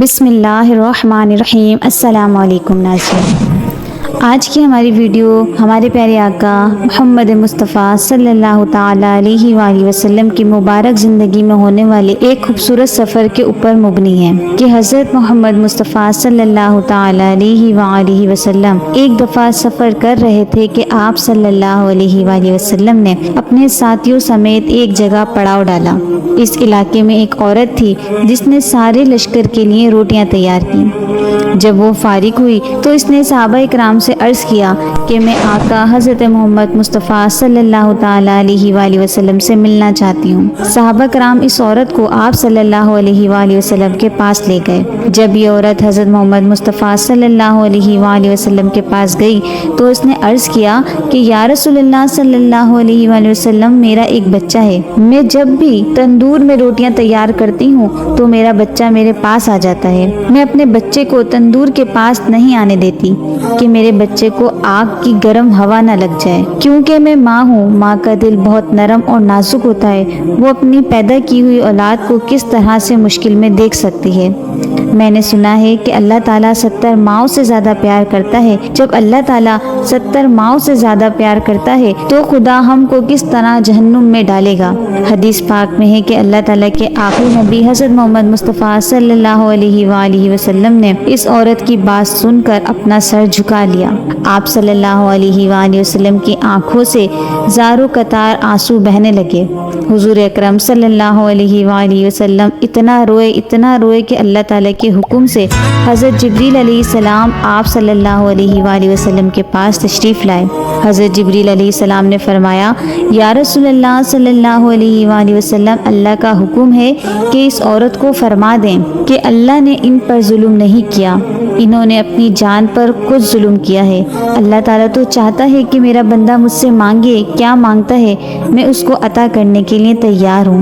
بسم اللہ الرحمن الرحیم۔ السلام علیکم ناظرین، آج کی ہماری ویڈیو ہمارے پیارے آقا محمد مصطفیٰ صلی اللہ تعالیٰ علیہ وآلہ وسلم کی مبارک زندگی میں ہونے والے ایک خوبصورت سفر کے اوپر مبنی ہے کہ حضرت محمد مصطفیٰ صلی اللہ تعالیٰ علیہ وآلہ وسلم ایک دفعہ سفر کر رہے تھے کہ آپ صلی اللہ علیہ وآلہ وسلم نے اپنے ساتھیوں سمیت ایک جگہ پڑاؤ ڈالا۔ اس علاقے میں ایک عورت تھی جس نے سارے لشکر کے لیے روٹیاں تیار کی۔ جب وہ فارغ ہوئی تو اس نے صحابہ اکرام سے عرض کیا کہ میں آقا حضرت محمد مصطفیٰ صلی اللہ تعالیٰ علیہ وآلہ وسلم سے ملنا چاہتی ہوں۔ صحابہ کرام اس عورت کو آپ صلی اللہ علیہ وآلہ وسلم کے پاس لے گئے۔ جب یہ عورت حضرت محمد مصطفیٰ صلی اللہ علیہ وآلہ وسلم کے پاس گئی تو اس نے عرض کیا کہ یا رسول اللہ صلی اللہ علیہ وآلہ وسلم، میرا ایک بچہ ہے۔ میں جب بھی تندور میں روٹیاں تیار کرتی ہوں تو میرا بچہ میرے پاس آ جاتا ہے۔ میں اپنے بچے کو تندور کے پاس نہیں آنے دیتی کہ میرے بچے کو آگ کی گرم ہوا نہ لگ جائے، کیونکہ میں ماں ہوں۔ ماں کا دل بہت نرم اور نازک ہوتا ہے، وہ اپنی پیدا کی ہوئی اولاد کو کس طرح سے مشکل میں دیکھ سکتی ہے۔ میں نے سنا ہے کہ اللہ تعالیٰ 70 ماؤں سے زیادہ پیار کرتا ہے۔ جب اللہ تعالیٰ 70 ماؤں سے زیادہ پیار کرتا ہے تو خدا ہم کو کس طرح جہنم میں ڈالے گا۔ حدیث پاک میں ہے کہ اللہ تعالیٰ کے آخری نبی حضرت محمد مصطفیٰ صلی اللہ علیہ وآلہ وسلم نے اس عورت کی بات سن کر اپنا سر جھکا لیا۔ آپ صلی اللہ علیہ وآلہ وسلم کی آنکھوں سے زاروں قطار آنسو بہنے لگے۔ حضور اکرم صلی اللہ علیہ وآلہ وسلم اتنا روئے کہ اللہ تعالیٰ کے حکم سے حضرت جبریل علیہ السلام آپ صلی اللہ علیہ وآلہ وسلم کے پاس تشریف لائے۔ حضرت جبریل علیہ السلام نے فرمایا، یا رسول اللہ صلی اللہ علیہ وآلہ وسلم، اللہ کا حکم ہے کہ اس عورت کو فرما دیں کہ اللہ نے ان پر ظلم نہیں کیا، انہوں نے اپنی جان پر خود ظلم کیا ہے۔ اللہ تعالیٰ تو چاہتا ہے کہ میرا بندہ مجھ سے مانگے، کیا مانگتا ہے میں اس کو عطا کرنے کے لیے تیار ہوں۔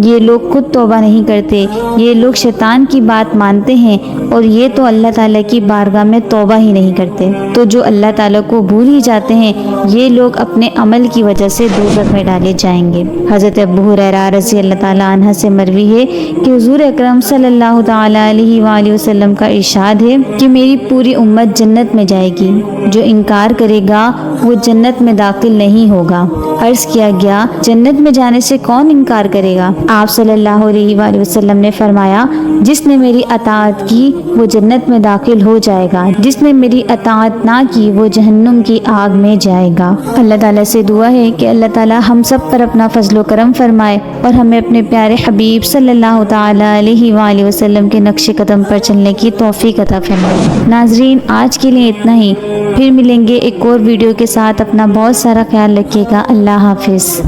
یہ لوگ خود توبہ نہیں کرتے، یہ لوگ شیطان کی بات مانتے ہیں اور یہ تو اللہ تعالیٰ کی بارگاہ میں توبہ ہی نہیں کرتے۔ تو جو اللہ تعالیٰ کو بھول ہی جاتے ہیں یہ لوگ اپنے عمل کی وجہ سے دوزخ میں ڈالے جائیں گے۔ حضرت ابو ہریرہ رضی اللہ تعالیٰ عنہ سے مروی ہے کہ حضور اکرم صلی اللہ تعالیٰ علیہ وآلہ وسلم کا ارشاد ہے کہ میری پوری امت جنت میں جائے گی، جو انکار کرے گا وہ جنت میں داخل نہیں ہوگا۔ عرض کیا گیا، جنت میں جانے سے کون انکار کرے گا؟ آپ صلی اللہ علیہ وآلہ وسلم نے فرمایا، جس نے میری اطاعت کی وہ جنت میں داخل ہو جائے گا، جس نے میری اطاعت نہ کی وہ جہنم کی آگ میں جائے گا۔ اللہ تعالیٰ سے دعا ہے کہ اللہ تعالیٰ ہم سب پر اپنا فضل و کرم فرمائے اور ہمیں اپنے پیارے حبیب صلی اللہ تعالیٰ علیہ وآلہ وسلم کے نقش قدم پر چلنے کی توفیق عطا فرمائے۔ ناظرین، آج کے لیے اتنا ہی، پھر ملیں گے ایک اور ویڈیو کے ساتھ۔ اپنا بہت سارا خیال رکھیے گا۔ اللہ حافظ۔